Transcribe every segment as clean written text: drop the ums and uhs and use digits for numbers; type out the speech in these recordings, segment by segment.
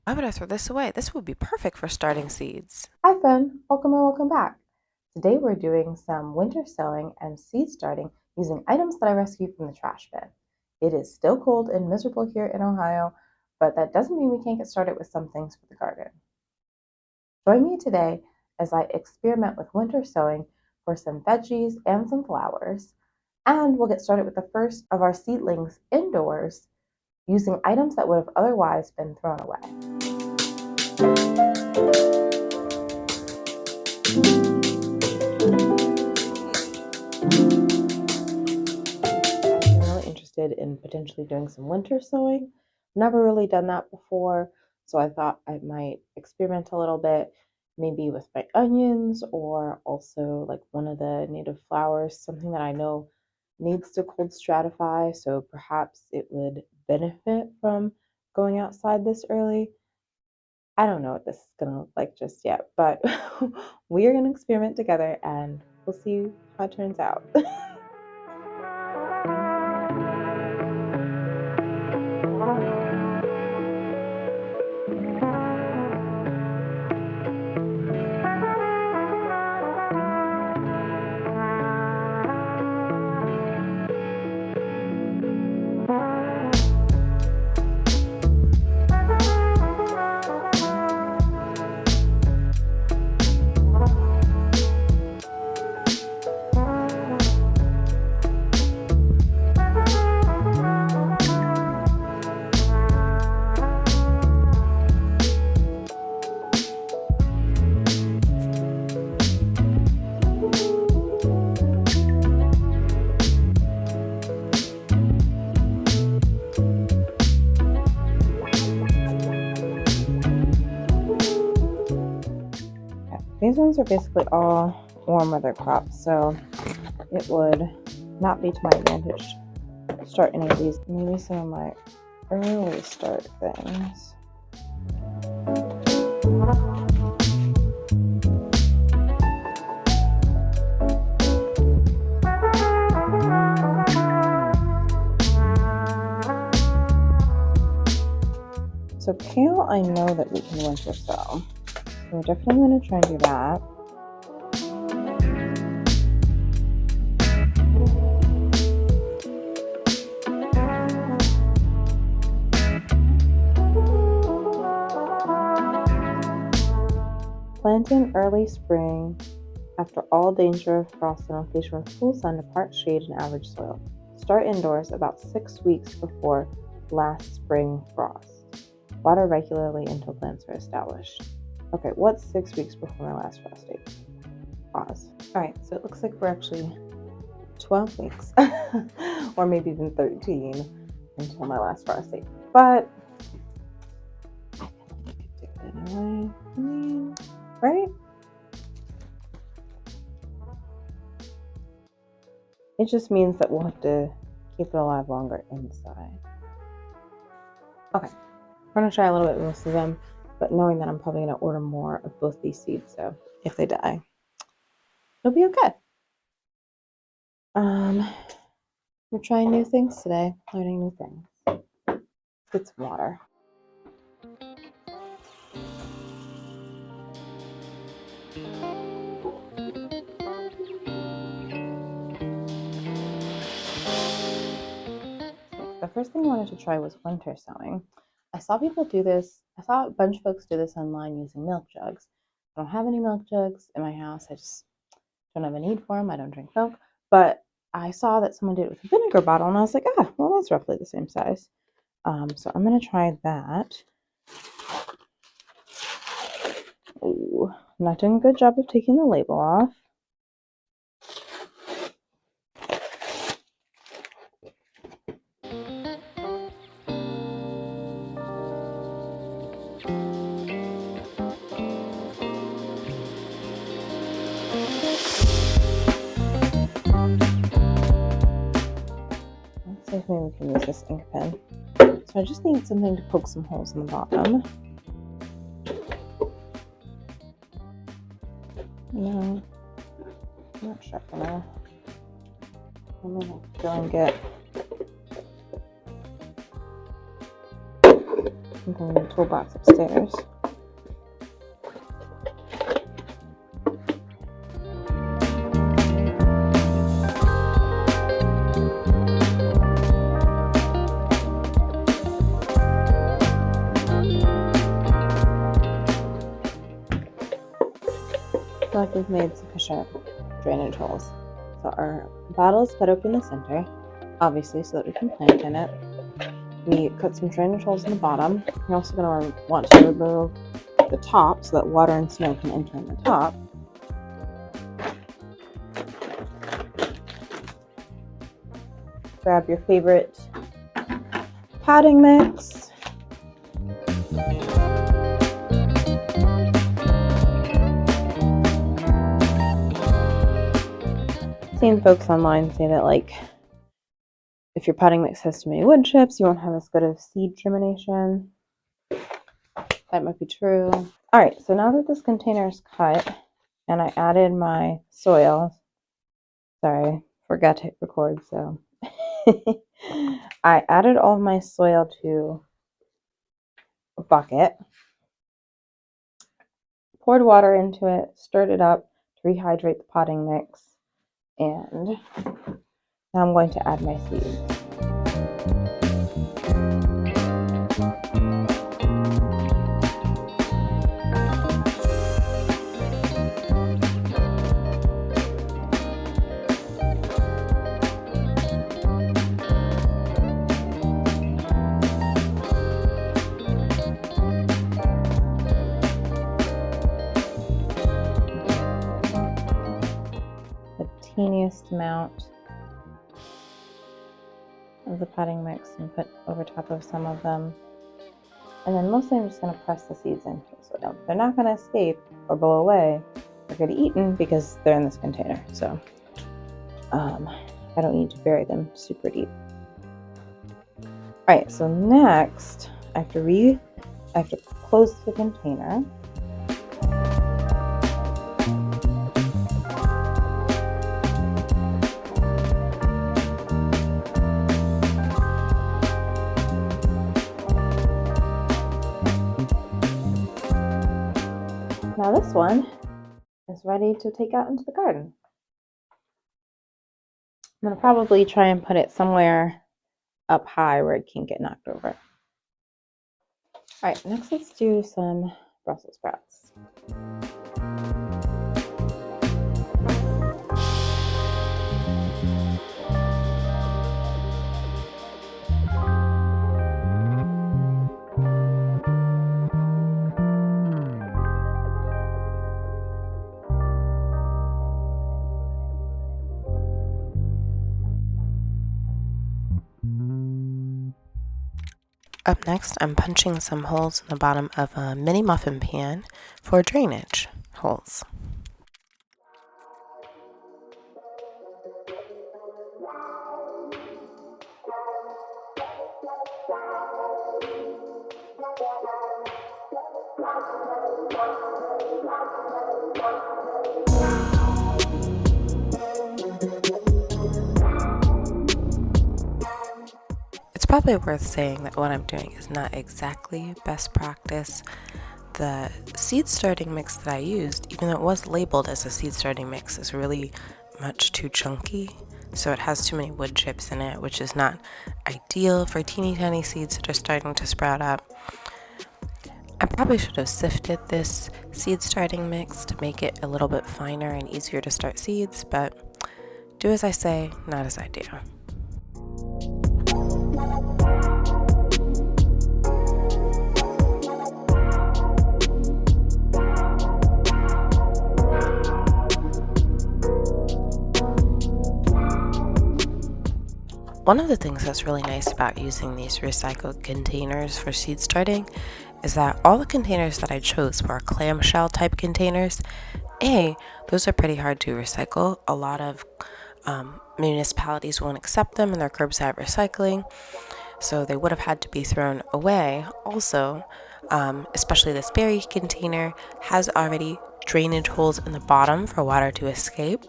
Why would I throw this away? This would be perfect for starting seeds. Hi friend, welcome and welcome back. Today we're doing some winter sowing and seed starting using items that I rescued from the trash bin. It is still cold and miserable here in Ohio, but that doesn't mean we can't get started with some things for the garden. Join me today as I experiment with winter sowing for some veggies and some flowers, and we'll get started with the first of our seedlings indoors using items that would have otherwise been thrown away. I'm really interested in potentially doing some winter sowing. Never really done that before, so I thought I might experiment a little bit, maybe with my onions or also like one of the native flowers, something that I know needs to cold stratify, so perhaps it would benefit from going outside this early. I don't know what this is gonna look like just yet, but we are gonna experiment together and we'll see how it turns out. These ones are basically all warm weather crops, so it would not be to my advantage to start any of these. Maybe some of my early start things. So kale, I know that we can winter sow. So we're definitely going to try and do that. Plant in early spring after all danger of frost and occasional cool sun to part shade and average soil. Start indoors about 6 weeks before last spring frost. Water regularly until plants are established. Okay, what's 6 weeks before my last frost date? Pause. Alright, so it looks like we're actually 12 weeks, or maybe even 13 until my last frost date. But I feel like we could do it anyway. I mean, right? It just means that we'll have to keep it alive longer inside. Okay, we're gonna try a little bit with most of them, but knowing that I'm probably gonna order more of both these seeds, so if they die, it'll be okay. We're trying new things today, learning new things. Let's get some water. The first thing I wanted to try was winter sowing. I saw people do this. I saw a bunch of folks do this online using milk jugs. I don't have any milk jugs in my house. I just don't have a need for them. I don't drink milk. But I saw that someone did it with a vinegar bottle, and I was like, well, that's roughly the same size. So I'm going to try that. Ooh, not doing a good job of taking the label off. Let's see if maybe we can use this ink pen. So I just need something to poke some holes in the bottom. No, I'm not sharp enough. I'm gonna have to go and get something in the toolbox upstairs. I feel like we've made sufficient drainage holes. So our bottle is cut open in the center, obviously, so that we can plant in it. We cut some drainage holes in the bottom. You're also going to want to remove the top so that water and snow can enter in the top. Grab your favorite potting mix. Seen folks online say that, like, if your potting mix has too many wood chips, you won't have as good of seed germination. That might be true. All right, so now that this container is cut and I added my soil, sorry, forgot to hit record, so I added all of my soil to a bucket, poured water into it, stirred it up to rehydrate the potting mix, and now I'm going to add my seeds. The teeniest amount of the potting mix and put over top of some of them. And then mostly I'm just going to press the seeds into the soil. They're not going to escape or blow away or get eaten because they're in this container. So I don't need to bury them super deep. All right, so next I have to close the container. Now this one is ready to take out into the garden. I'm going to probably try and put it somewhere up high where it can't get knocked over. All right, next let's do some Brussels sprouts. Up next, I'm punching some holes in the bottom of a mini muffin pan for drainage holes. It's probably worth saying that what I'm doing is not exactly best practice. The seed starting mix that I used, even though it was labeled as a seed starting mix, is really much too chunky. So it has too many wood chips in it, which is not ideal for teeny tiny seeds that are starting to sprout up. I probably should have sifted this seed starting mix to make it a little bit finer and easier to start seeds, but do as I say, not as I do. One of the things that's really nice about using these recycled containers for seed starting is that all the containers that I chose were clamshell type containers. Those are pretty hard to recycle. A lot of municipalities won't accept them in their curbside recycling, so they would have had to be thrown away. Also, especially this berry container has already drainage holes in the bottom for water to escape.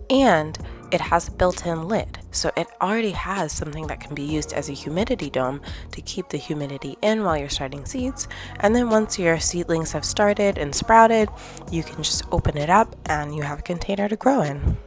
And it has a built-in lid, so it already has something that can be used as a humidity dome to keep the humidity in while you're starting seeds. And then once your seedlings have started and sprouted, you can just open it up and you have a container to grow in.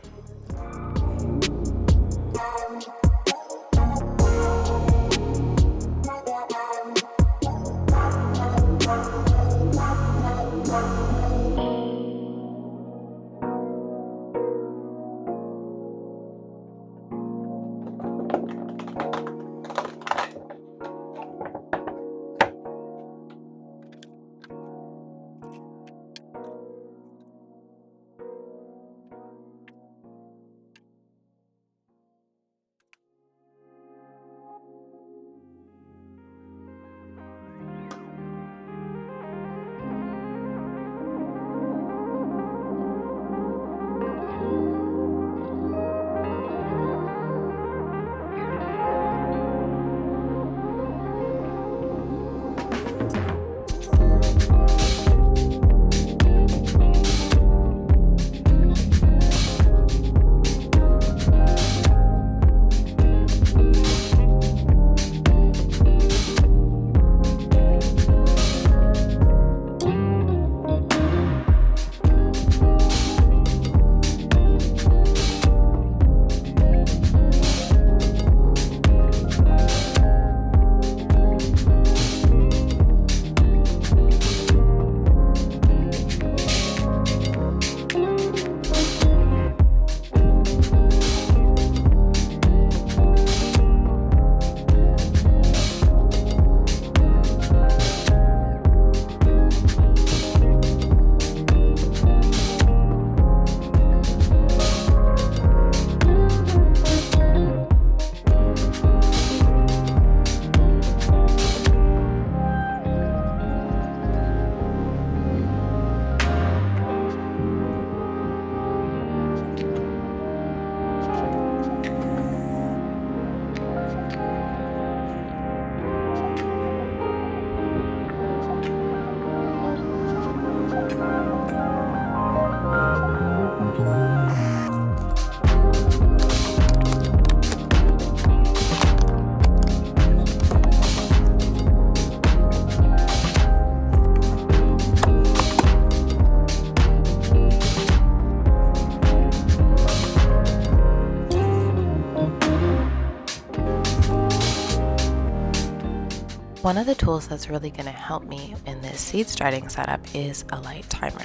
One of the tools that's really going to help me in this seed starting setup is a light timer.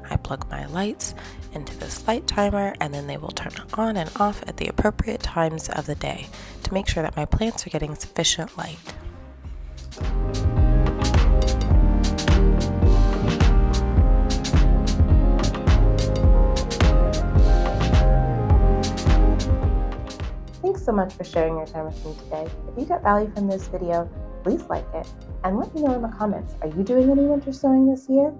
I plug my lights into this light timer and then they will turn on and off at the appropriate times of the day to make sure that my plants are getting sufficient light. Thanks so much for sharing your time with me today. If you got value from this video, please like it and let me know in the comments, are you doing any winter sowing this year?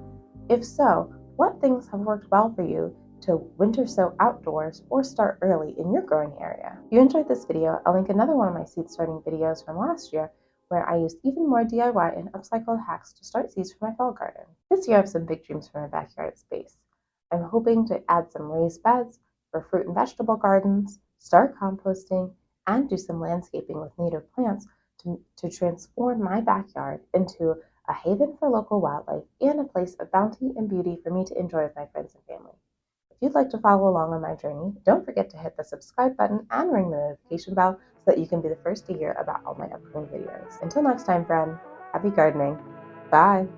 If so, what things have worked well for you to winter sow outdoors or start early in your growing area? If you enjoyed this video, I'll link another one of my seed starting videos from last year where I used even more DIY and upcycled hacks to start seeds for my fall garden. This year I have some big dreams for my backyard space. I'm hoping to add some raised beds for fruit and vegetable gardens, start composting, and do some landscaping with native plants to transform my backyard into a haven for local wildlife and a place of bounty and beauty for me to enjoy with my friends and family. If you'd like to follow along on my journey, don't forget to hit the subscribe button and ring the notification bell so that you can be the first to hear about all my upcoming videos. Until next time, friend, happy gardening. Bye.